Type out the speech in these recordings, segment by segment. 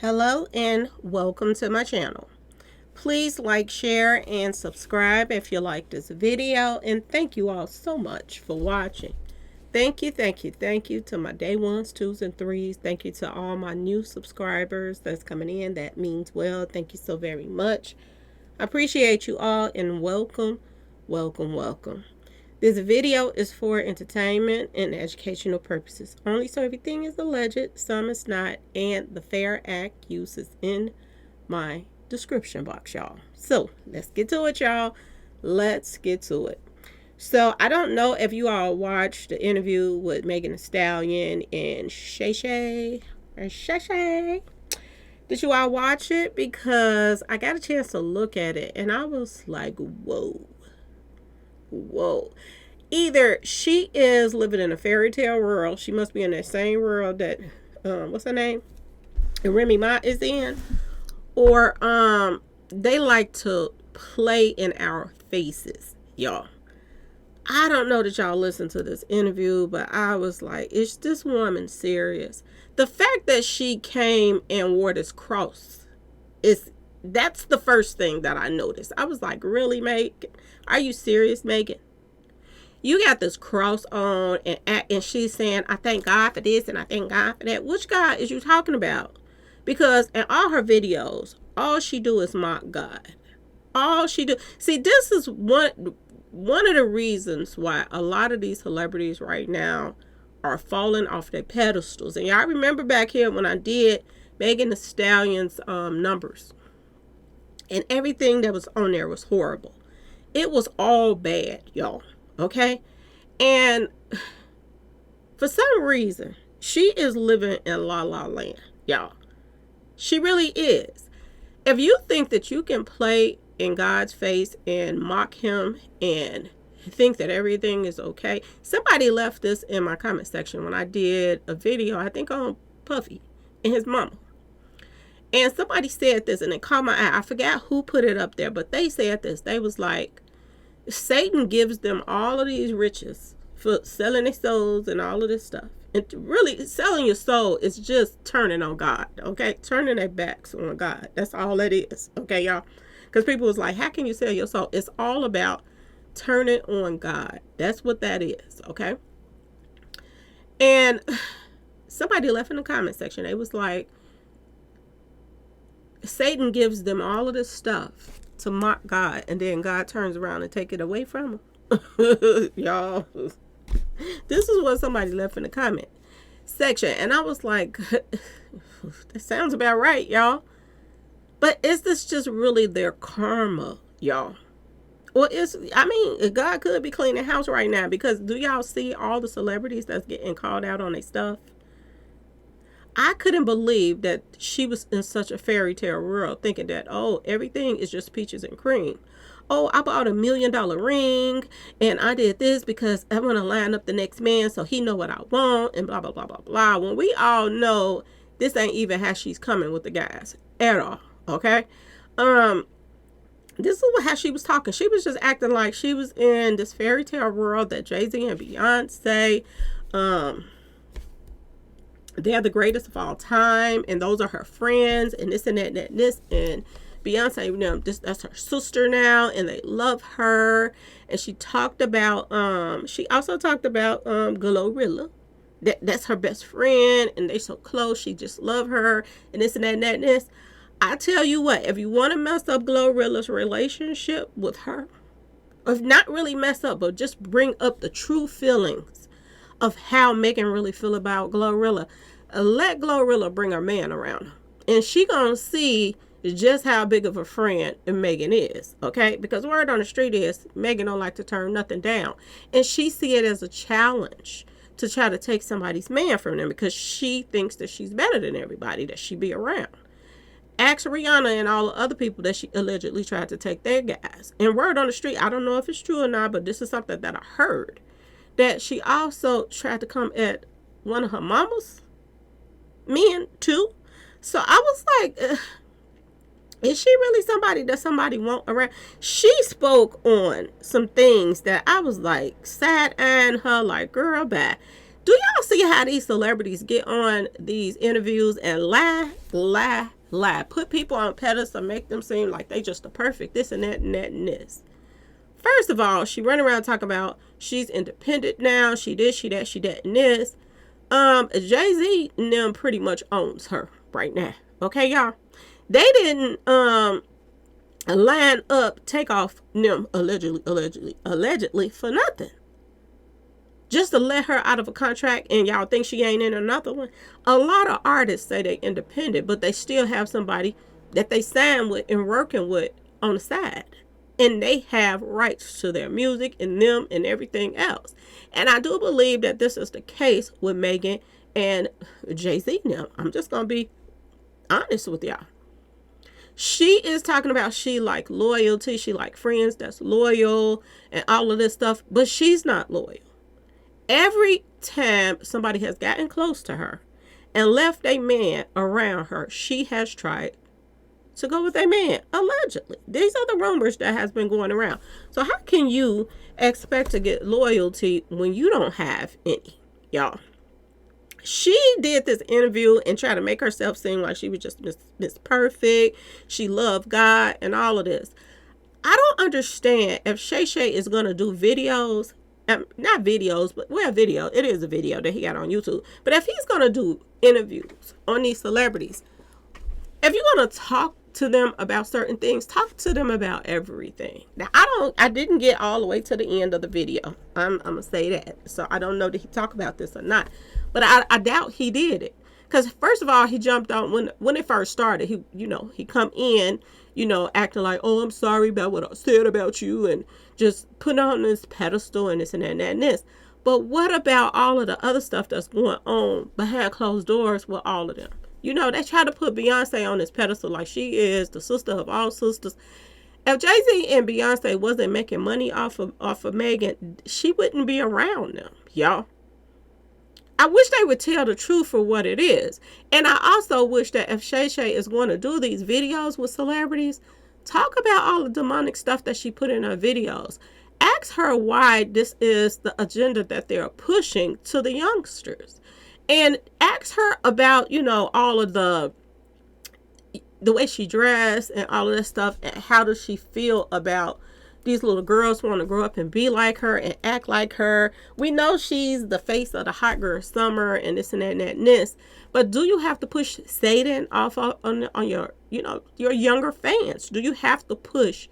Hello and welcome to my channel. Please like, share, and subscribe if you like this video. And thank you all so much for watching. Thank you to my day ones, twos, and threes. Thank you to all my new subscribers that's coming in. That means well. Thank you so very much. I appreciate you all and welcome. This video is for entertainment and educational purposes only, so everything is alleged, some is not, and the Fair Act use is in my description box, y'all. So let's get to it, y'all. Let's get to it. So I don't know if you all watched the interview with Megan Thee Stallion and Shay Shay or Shay Shay. Did you all watch it? Because I got a chance to look at it and I was like, whoa. Either she is living in a fairy tale world, she must be in that same world that what's her name, Remy Ma is in, or they like to play in our faces, y'all. I don't know that y'all listened to this interview, but I was like, is this woman serious? The fact that she came and wore this cross that's the first thing that I noticed. I was like, really, Megan? Are you serious, Megan? You got this cross on and she's saying, I thank God for this and I thank God for that. Which God is you talking about? Because in all her videos, all she do is mock God. All she do. See, this is one of the reasons why a lot of these celebrities right now are falling off their pedestals. And y'all remember back here when I did Megan Thee Stallion's numbers. And everything that was on there was horrible. It was all bad, y'all. Okay? And for some reason, she is living in La La Land, y'all. She really is. If you think that you can play in God's face and mock him and think that everything is okay. Somebody left this in my comment section when I did a video, I think on Puffy and his mama. And somebody said this and it caught my eye. I forgot who put it up there, but they said this. They was like, Satan gives them all of these riches for selling their souls and all of this stuff. And really, selling your soul is just turning on God, okay? Turning their backs on God. That's all it is, okay, y'all? Because people was like, how can you sell your soul? It's all about turning on God. That's what that is, okay? And somebody left in the comment section. They was like, Satan gives them all of this stuff to mock God, and then God turns around and take it away from them. Y'all, this is what somebody left in the comment section, and I was like, that sounds about right, y'all. But is this just really their karma, y'all? Well, God could be cleaning house right now, because do y'all see all the celebrities that's getting called out on their stuff? I couldn't believe that she was in such a fairy tale world thinking that, oh, everything is just peaches and cream. Oh, I bought $1 million ring and I did this because I want to line up the next man so he know what I want and blah, blah, blah, blah, blah. When we all know this ain't even how she's coming with the guys at all, okay? This is how she was talking. She was just acting like she was in this fairy tale world that Jay-Z and Beyoncé, they're the greatest of all time, and those are her friends, and this and that and that and this, and Beyonce, you know, that's her sister now, and they love her. And she talked about, she also talked about Glorilla. That's her best friend, and they so close. She just love her, and this and that and that and this. I tell you what, if you want to mess up Glorilla's relationship with her, or if not really mess up, but just bring up the true feelings of how Megan really feel about Glorilla, let Glorilla bring her man around, and she gonna see just how big of a friend Megan is, okay? Because word on the street is Megan don't like to turn nothing down, and she see it as a challenge to try to take somebody's man from them because she thinks that she's better than everybody that she be around. Ask Rihanna and all the other people that she allegedly tried to take their guys. And word on the street, I don't know if it's true or not, but this is something that I heard, that she also tried to come at one of her mama's men too. So I was like, is she really somebody that somebody want around? She spoke on some things that I was like side-eyeing her like, girl, bye. Do y'all see how these celebrities get on these interviews and lie, put people on pedestal, make them seem like they just the perfect this and that and that and this? First of all, she run around talking about she's independent now, she this, she that, and this. Jay-Z and them pretty much owns her right now. Okay, y'all? They didn't line up, take off them allegedly for nothing. Just to let her out of a contract, and y'all think she ain't in another one. A lot of artists say they independent, but they still have somebody that they sign with and working with on the side. And they have rights to their music and them and everything else. And I do believe that this is the case with Megan and Jay-Z now. I'm just going to be honest with y'all. She is talking about she like loyalty. She like friends that's loyal and all of this stuff. But she's not loyal. Every time somebody has gotten close to her and left a man around her, she has tried to go with a man, allegedly. These are the rumors that has been going around. So how can you expect to get loyalty when you don't have any, y'all? She did this interview and tried to make herself seem like she was just Miss Perfect. She loved God and all of this. I don't understand if Shay Shay is going to do videos. Not videos, but well, video. It is a video that he got on YouTube. But if he's going to do interviews on these celebrities, if you're going to talk to them about certain things, talk to them about everything. Now, I didn't get all the way to the end of the video. I'm going to say that. So I don't know that he talked about this or not. But I doubt he did it. Because first of all, he jumped on when it first started. He come in, acting like, oh, I'm sorry about what I said about you, and just put on this pedestal and this and that and that and this. But what about all of the other stuff that's going on behind closed doors with all of them? They try to put Beyonce on this pedestal like she is the sister of all sisters. If Jay-Z and Beyonce wasn't making money off of Megan, she wouldn't be around them, y'all. I wish they would tell the truth for what it is. And I also wish that if Shay Shay is going to do these videos with celebrities, talk about all the demonic stuff that she put in her videos. Ask her why this is the agenda that they're pushing to the youngsters. And ask her about, all of the way she dressed and all of that stuff. And how does she feel about these little girls want to grow up and be like her and act like her. We know she's the face of the hot girl summer and this and that and that and this. But do you have to push Satan off on your, your younger fans? Do you have to push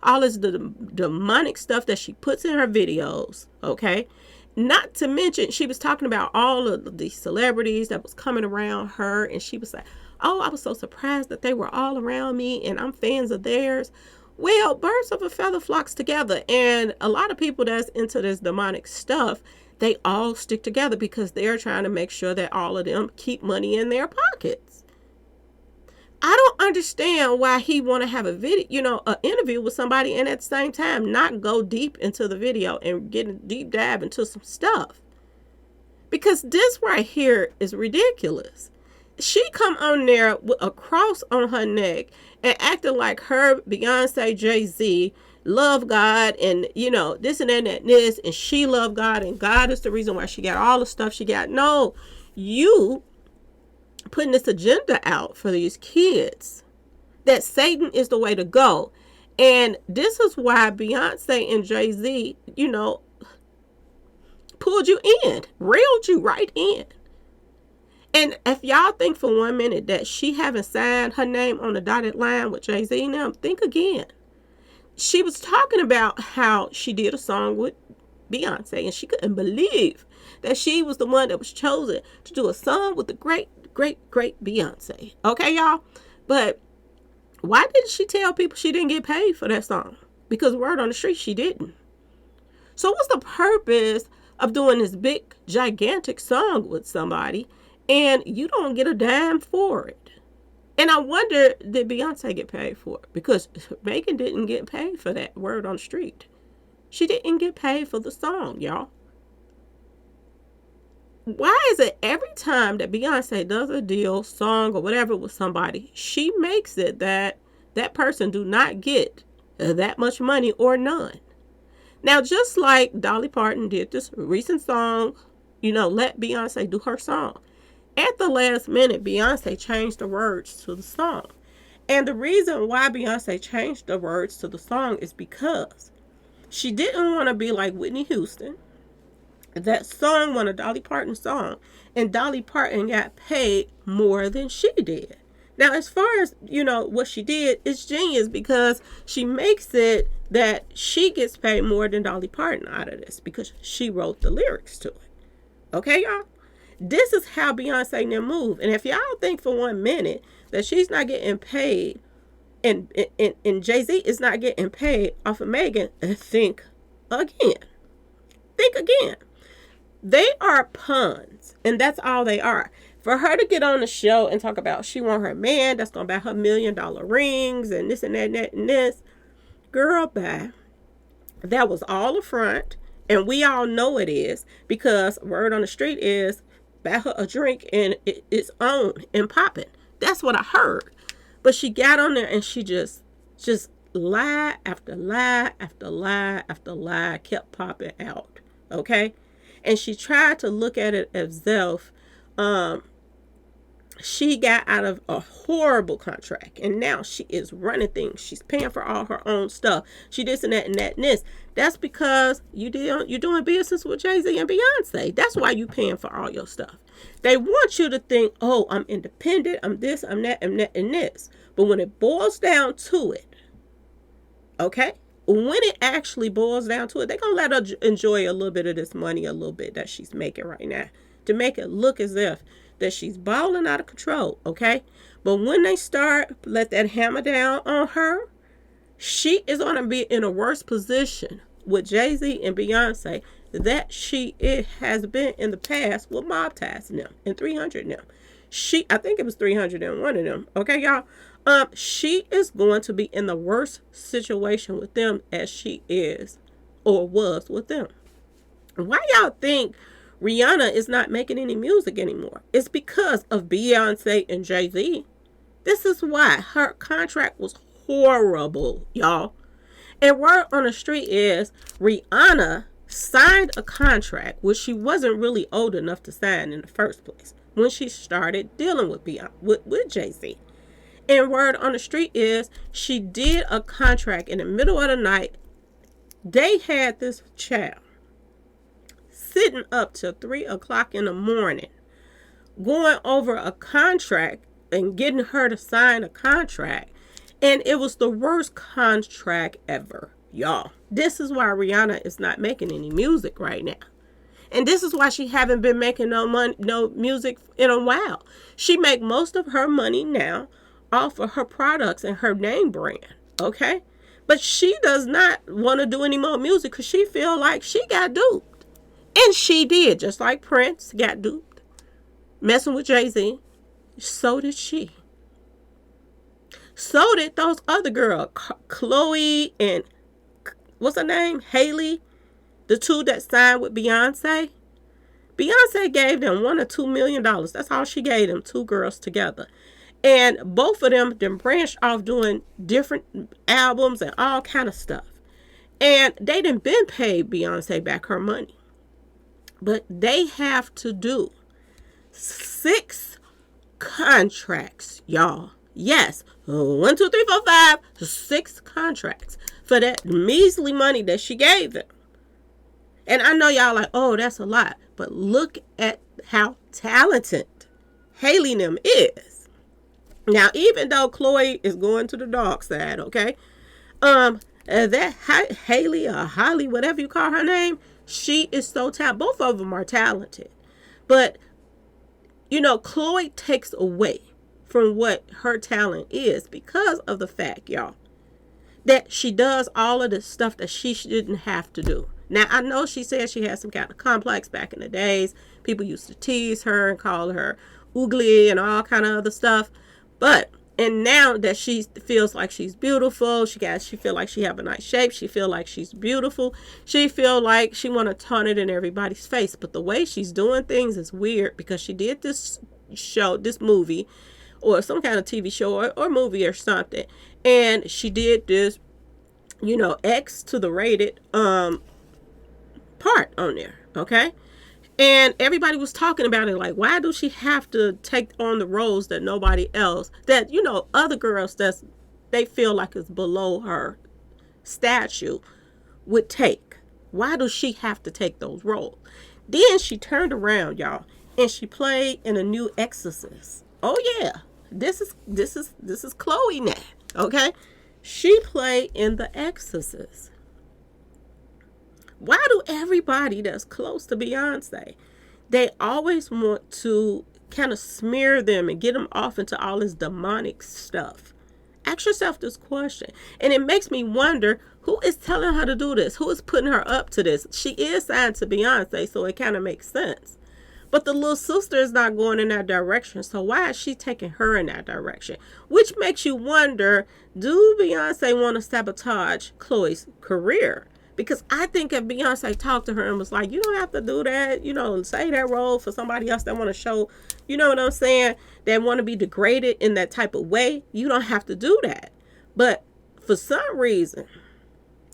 all this demonic stuff that she puts in her videos? Okay. Not to mention, she was talking about all of the celebrities that was coming around her. And she was like, oh, I was so surprised that they were all around me and I'm fans of theirs. Well, birds of a feather flocks together. And a lot of people that's into this demonic stuff, they all stick together because they're trying to make sure that all of them keep money in their pockets. I don't understand why he want to have a video, an interview with somebody and at the same time not go deep into the video and get a deep dive into some stuff. Because this right here is ridiculous. She come on there with a cross on her neck and acting like her, Beyonce, Jay-Z, love God and, this and that and this, and she love God, and God is the reason why she got all the stuff she got. No, you putting this agenda out for these kids that Satan is the way to go. And this is why Beyonce and Jay-Z, pulled you in, reeled you right in. And if y'all think for 1 minute that she haven't signed her name on the dotted line with Jay-Z now, think again. She was talking about how she did a song with Beyonce and she couldn't believe that she was the one that was chosen to do a song with the great Beyonce. Okay, y'all? But why didn't she tell people she didn't get paid for that song? Because word on the street, she didn't. So what's the purpose of doing this big, gigantic song with somebody and you don't get a dime for it? And I wonder, did Beyonce get paid for it? Because Megan didn't get paid for that, word on the street. She didn't get paid for the song, y'all. Why is it every time that Beyonce does a deal, song, or whatever with somebody, she makes it that that person do not get that much money or none? Now, just like Dolly Parton did this recent song let Beyonce do her song. At the last minute, Beyonce changed the words to the song. And the reason why Beyonce changed the words to the song is because she didn't want to be like Whitney Houston. That song was a Dolly Parton song, and Dolly Parton got paid more than she did. Now, as far as, what she did, it's genius because she makes it that she gets paid more than Dolly Parton out of this because she wrote the lyrics to it. Okay, y'all? This is how Beyonce now move. And if y'all think for 1 minute that she's not getting paid and Jay-Z is not getting paid off of Megan, think again. Think again. They are puns, and that's all they are. For her to get on the show and talk about she want her man that's going to buy her $1 million rings and this and that and that and this, girl, bye. That was all a front, and we all know it is because word on the street is buy her a drink and it's on and popping. That's what I heard. But she got on there and she just lie after lie after lie after lie kept popping out. Okay? And she tried to look at it as if she got out of a horrible contract. And now she is running things. She's paying for all her own stuff. She this and that and that and this. That's because you're doing business with Jay-Z and Beyonce. That's why you're paying for all your stuff. They want you to think, oh, I'm independent. I'm this, I'm that, and that, and this. But when it boils down to it, okay? When it actually boils down to it, they're going to let her enjoy a little bit of this money, a little bit that she's making right now, to make it look as if that she's balling out of control, okay? But when they start, let that hammer down on her, she is going to be in a worse position with Jay-Z and Beyonce that it has been in the past with Mob Ties and them and 300 and them. I think it was 301 of them, okay, y'all? She is going to be in the worst situation with them as she is or was with them. Why y'all think Rihanna is not making any music anymore? It's because of Beyonce and Jay-Z. This is why her contract was horrible, y'all. And word on the street is Rihanna signed a contract which she wasn't really old enough to sign in the first place when she started dealing with Jay-Z. And word on the street is she did a contract in the middle of the night. They had this child sitting up till 3 o'clock in the morning going over a contract and getting her to sign a contract. And it was the worst contract ever, y'all. This is why Rihanna is not making any music right now. And this is why she haven't been making no music in a while. She make most of her money now off of her products and her name brand, okay? But she does not want to do any more music because she feel like she got duped. And she did, just like Prince got duped. Messing with Jay-Z. So did she. So did those other girls, Chloe and, what's her name? Haley. The two that signed with Beyonce. Beyonce gave them $1 or $2 million. That's all she gave them, two girls together. And both of them then branched off doing different albums and all kind of stuff. And they done been paid Beyonce back her money. But they have to do 6 contracts, y'all. Yes, 1, 2, 3, 4, 5, 6 contracts for that measly money that she gave them. And I know y'all like, oh, that's a lot. But look at how talented Haley and them is. Now, even though Chloe is going to the dark side, okay? That Haley or Holly, whatever you call her name, she is so talented. Both of them are talented. But, Chloe takes away from what her talent is because of the fact, y'all, that she does all of the stuff that she shouldn't have to do. Now, I know she said she had some kind of complex back in the days. People used to tease her and call her ugly and all kind of other stuff. And now that she feels like she's beautiful, she feel like she have a nice shape, she feel like she's beautiful, she feel like she want to taunt it in everybody's face. But the way she's doing things is weird because she did this movie, or some kind of TV show or movie or something, and she did this, X to the rated part on there, okay? And everybody was talking about it like, why does she have to take on the roles that nobody else, that, other girls they feel like is below her statue would take? Why does she have to take those roles? Then she turned around, y'all, and she played in a new Exorcist. Oh yeah, this is Chloe now. Okay, she played in the Exorcist. Why do everybody that's close to Beyonce, they always want to kind of smear them and get them off into all this demonic stuff? Ask yourself this question. And it makes me wonder, who is telling her to do this? Who is putting her up to this? She is signed to Beyonce, so it kind of makes sense. But the little sister is not going in that direction. So why is she taking her in that direction? Which makes you wonder, do Beyonce want to sabotage Chloe's career? Because I think if Beyonce talked to her and was like, you don't have to do that, and say that role for somebody else that want to show, you know what I'm saying, that want to be degraded in that type of way, you don't have to do that. But for some reason,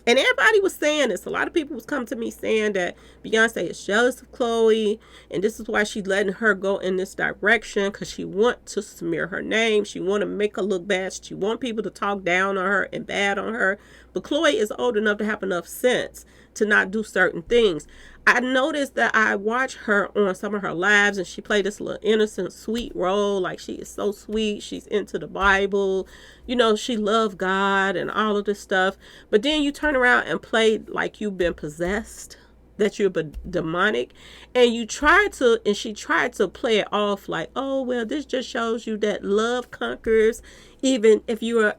and everybody was saying this, a lot of people was coming to me saying that Beyonce is jealous of Chloe, and this is why she's letting her go in this direction, because she want to smear her name. She want to make her look bad. She want people to talk down on her and bad on her. But Chloe is old enough to have enough sense to not do certain things. I noticed that I watched her on some of her lives, and she played this little innocent, sweet role. Like, she is so sweet. She's into the Bible. She loved God and all of this stuff. But then you turn around and play like you've been possessed, that you're demonic. And she tried to play it off like, oh, well, this just shows you that love conquers. Even if you are,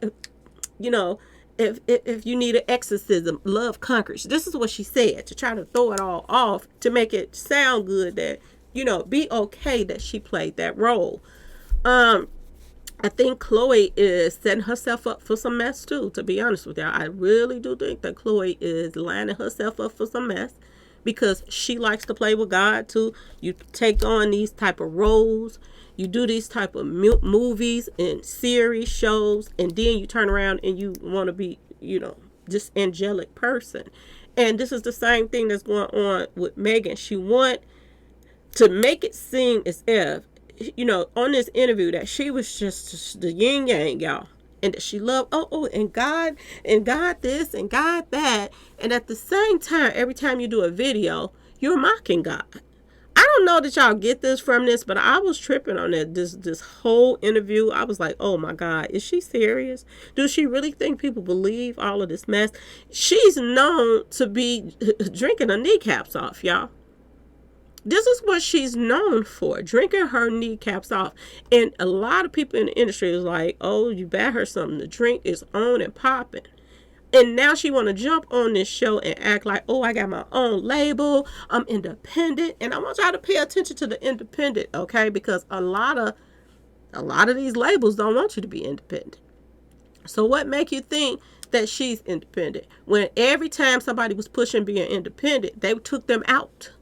if you need an exorcism, love conquers. This is what she said, to try to throw it all off, to make it sound good, that, be okay that she played that role. I think Chloe is setting herself up for some mess too, to be honest with y'all. I really do think that Chloe is lining herself up for some mess, because she likes to play with God too. You take on these type of roles, you do these type of movies and series, shows, and then you turn around and you want to be, just angelic person. And this is the same thing that's going on with Megan. She want to make it seem as if, on this interview, that she was just the yin yang, y'all. And that she loved, and God this and God that. And at the same time, every time you do a video, you're mocking God. I don't know that y'all get this from this, but I was tripping on that this whole interview. I was like, oh my God, is she serious? Does she really think people believe all of this mess? She's known to be drinking her kneecaps off, y'all. This is what she's known for, drinking her kneecaps off. And a lot of people in the industry is like, oh, you bet her something. The drink is on and popping. And now she want to jump on this show and act like, oh, I got my own label. I'm independent. And I want y'all to pay attention to the independent, okay? Because a lot of these labels don't want you to be independent. So what make you think that she's independent, when every time somebody was pushing being independent, they took them out?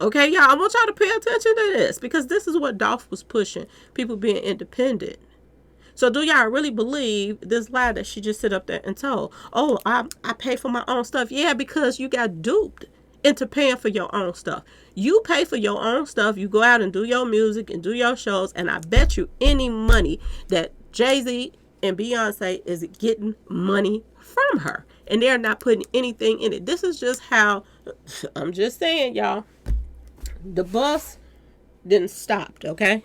Okay, y'all, I want y'all to pay attention to this, because this is what Dolph was pushing, people being independent. So do y'all really believe this lie that she just sit up there and told? Oh, I pay for my own stuff. Yeah, because you got duped into paying for your own stuff. You pay for your own stuff. You go out and do your music and do your shows. And I bet you any money that Jay-Z and Beyonce is getting money from her. And they're not putting anything in it. This is just how, I'm just saying, y'all, the bus didn't stop, okay?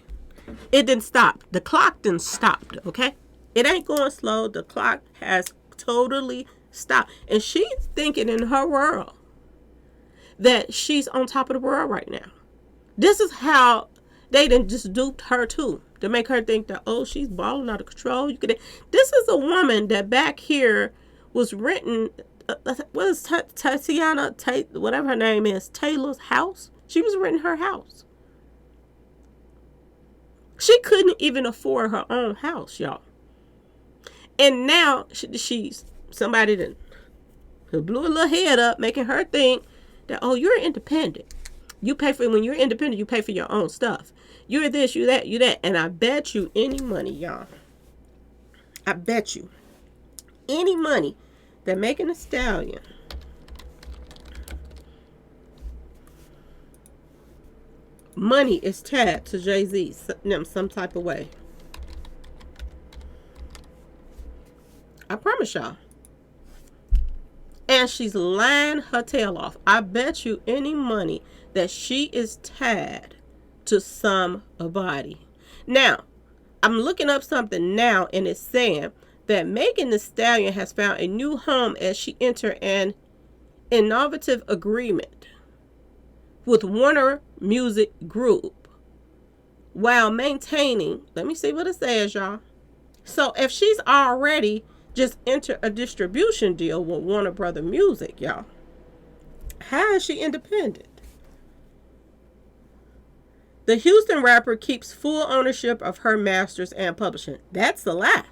It didn't stop. The clock didn't stop, okay? It ain't going slow. The clock has totally stopped. And she's thinking in her world that she's on top of the world right now. This is how they done just duped her too, to make her think that, oh, she's balling out of control. This is a woman that back here was renting, what is Tatiana, whatever her name is, Taylor's house. She was renting her house. She couldn't even afford her own house, y'all. And now she's somebody that blew a little head up, making her think that, oh, you're independent. When you're independent, you pay for your own stuff. You're this, you that, you that. And I bet you any money, y'all. I bet you any money that Megan Thee Stallion money is tied to Jay-Z some type of way. I promise y'all. And she's lying her tail off. I bet you any money that she is tied to somebody. Now, I'm looking up something now, and it's saying that Megan Thee Stallion has found a new home as she entered an innovative agreement with Warner Music Group while maintaining, let me see what it says, y'all. So if she's already just entered a distribution deal with Warner Brother Music, y'all, how is she independent? The Houston rapper keeps full ownership of her masters and publishing. That's the lie.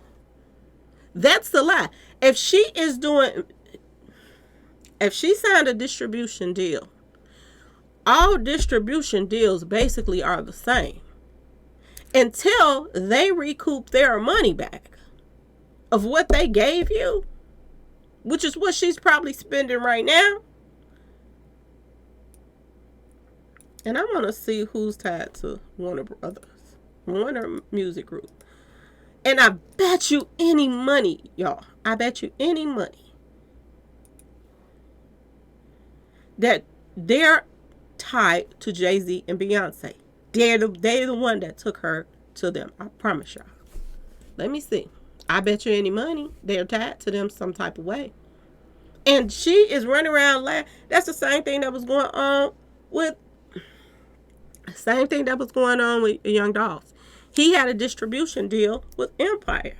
That's the lie. If she signed a distribution deal, all distribution deals basically are the same until they recoup their money back of what they gave you, which is what she's probably spending right now. And I want to see who's tied to Warner Music Group. And I bet you any money, y'all, I bet you any money that they're tied to Jay-Z and Beyonce. They're the one that took her to them. I promise y'all. Let me see. I bet you any money they're tied to them some type of way. And she is running around laughing. That's the same thing that was going on with Young Dolls. He had a distribution deal with Empire.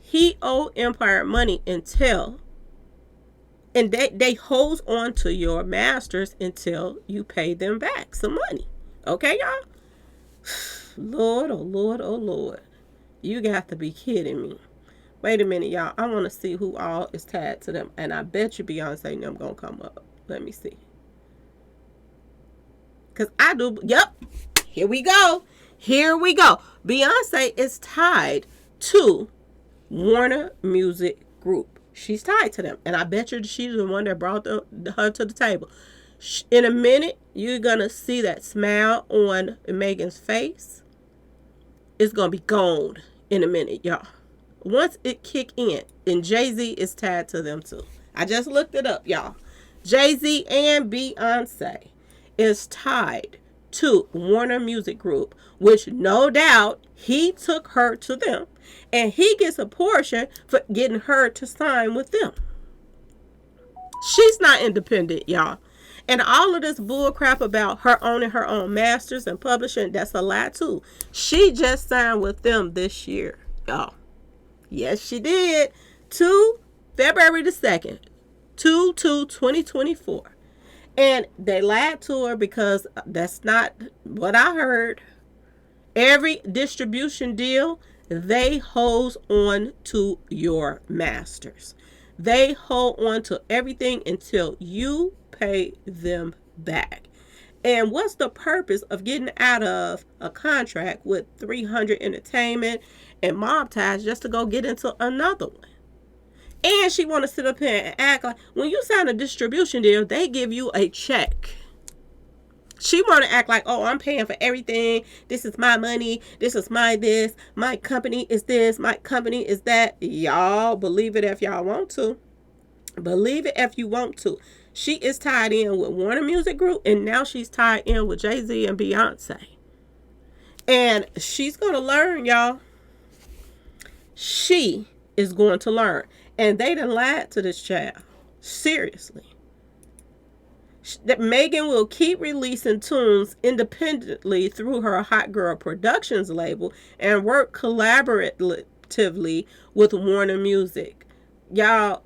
He owed Empire money and they hold on to your masters until you pay them back some money. Okay, y'all? Lord, oh Lord, oh Lord. You got to be kidding me. Wait a minute, y'all. I want to see who all is tied to them. And I bet you Beyonce and them going to come up. Let me see. Because I do. Yep. Here we go. Here we go. Beyonce is tied to Warner Music Group. She's tied to them. And I bet you she's the one that brought her to the table. In a minute, you're going to see that smile on Megan's face. It's going to be gone in a minute, y'all. Once it kick in, and Jay-Z is tied to them too. I just looked it up, y'all. Jay-Z and Beyonce is tied to Warner Music Group, which no doubt he took her to them. And he gets a portion for getting her to sign with them. She's not independent, y'all. And all of this bull crap about her owning her own masters and publishing, that's a lie too. She just signed with them this year, y'all. Yes, she did. February the 2nd, 2024. And they lied to her because that's not what I heard. Every distribution deal, they hold on to your masters. They hold on to everything until you pay them back. And what's the purpose of getting out of a contract with 300 Entertainment and Mob Ties just to go get into another one? And she want to sit up here and act like when you sign a distribution deal, they give you a check. She want to act like, oh, I'm paying for everything. This is my money. This is my this. My company is this. My company is that. Y'all believe it if y'all want to. Believe it if you want to. She is tied in with Warner Music Group, and now she's tied in with Jay-Z and Beyonce. And she's going to learn, y'all. She is going to learn. And they done lied to this child. Seriously. That Megan will keep releasing tunes independently through her Hot Girl Productions label and work collaboratively with Warner Music. Y'all,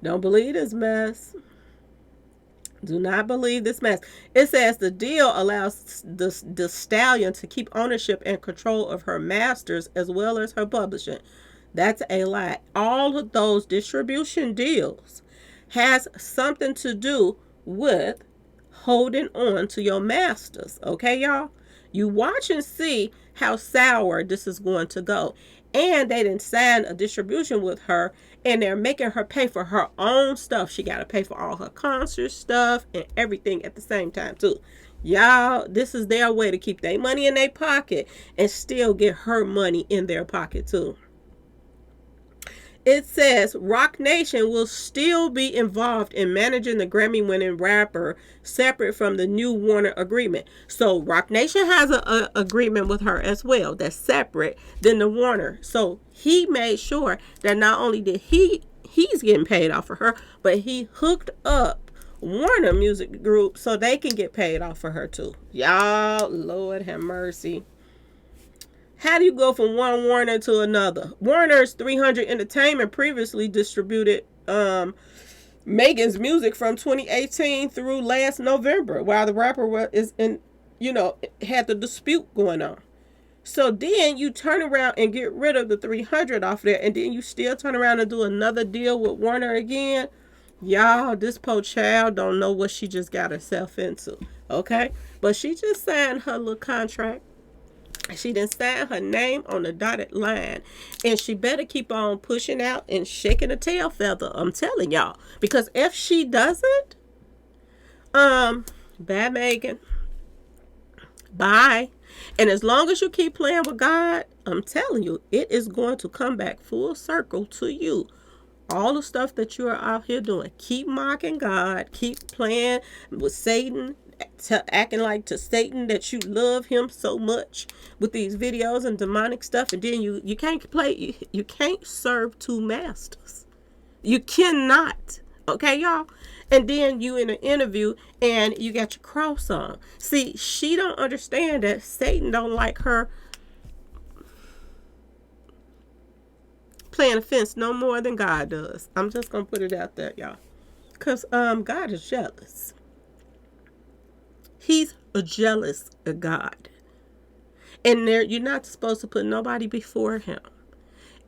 don't believe this mess. Do not believe this mess. It says the deal allows the Stallion to keep ownership and control of her masters as well as her publishing. That's a lie. All of those distribution deals has something to do with holding on to your masters. Okay, y'all? You watch and see how sour this is going to go. And they didn't sign a distribution with her And they're making her pay for her own stuff. She got to pay for all her concert stuff and everything at the same time too. Y'all, this is their way to keep their money in their pocket and still get her money in their pocket too. It says Roc Nation will still be involved in managing the Grammy-winning rapper separate from the new Warner agreement. So Roc Nation has an agreement with her as well that's separate than the Warner. So he made sure that not only did he's getting paid off for her, but he hooked up Warner Music Group so they can get paid off for her too. Y'all, Lord have mercy. How do you go from one Warner to another? Warner's 300 Entertainment previously distributed Megan's music from 2018 through last November, while the rapper had the dispute going on. So then you turn around and get rid of the 300 off there, and then you still turn around and do another deal with Warner again. Y'all, this poor child don't know what she just got herself into, okay? But she just signed her little contract. She didn't sign her name on the dotted line. And she better keep on pushing out and shaking a tail feather. I'm telling y'all. Because if she doesn't, bye Megan. Bye. And as long as you keep playing with God, I'm telling you, it is going to come back full circle to you. All the stuff that you are out here doing. Keep mocking God. Keep playing with Satan. Acting like to Satan that you love him so much with these videos and demonic stuff, and then you can't play, you can't serve two masters. You cannot. Okay, y'all? And then you in an interview and you got your cross on. See, she don't understand that Satan don't like her playing offense no more than God does. I'm just gonna put it out there, y'all. Because God is jealous. He's a jealous God. And you're not supposed to put nobody before him.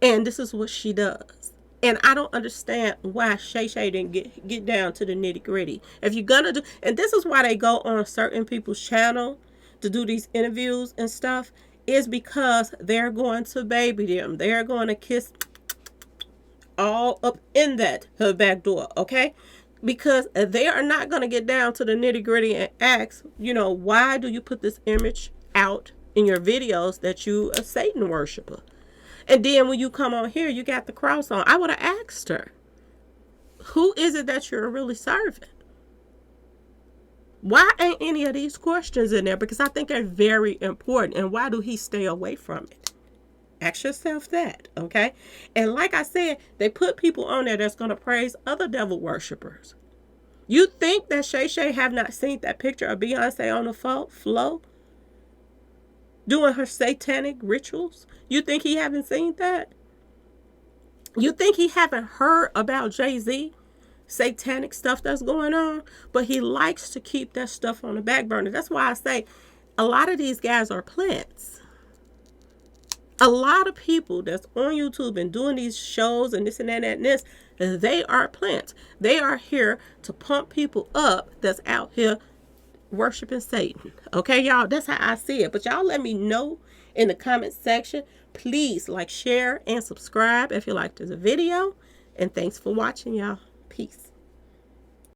And this is what she does. And I don't understand why Shay Shay didn't get down to the nitty gritty. If you're going to do, and this is why they go on certain people's channel to do these interviews and stuff, is because they're going to baby them. They're going to kiss all up in that her back door, okay? Because they are not going to get down to the nitty gritty and ask, why do you put this image out in your videos that you a Satan worshiper? And then when you come on here, you got the cross on. I would have asked her, who is it that you're really serving? Why ain't any of these questions in there? Because I think they're very important. And why do he stay away from it? Ask yourself that, okay? And like I said, they put people on there that's going to praise other devil worshipers. You think that Shay Shay have not seen that picture of Beyoncé on the flow doing her satanic rituals? You think he haven't seen that? You think he haven't heard about Jay-Z satanic stuff that's going on? But he likes to keep that stuff on the back burner. That's why I say a lot of these guys are plants. A lot of people that's on YouTube and doing these shows and this and that and this, they are plants. They are here to pump people up that's out here worshiping Satan. Okay, y'all? That's how I see it. But y'all let me know in the comment section. Please like, share, and subscribe if you liked this video. And thanks for watching, y'all. Peace.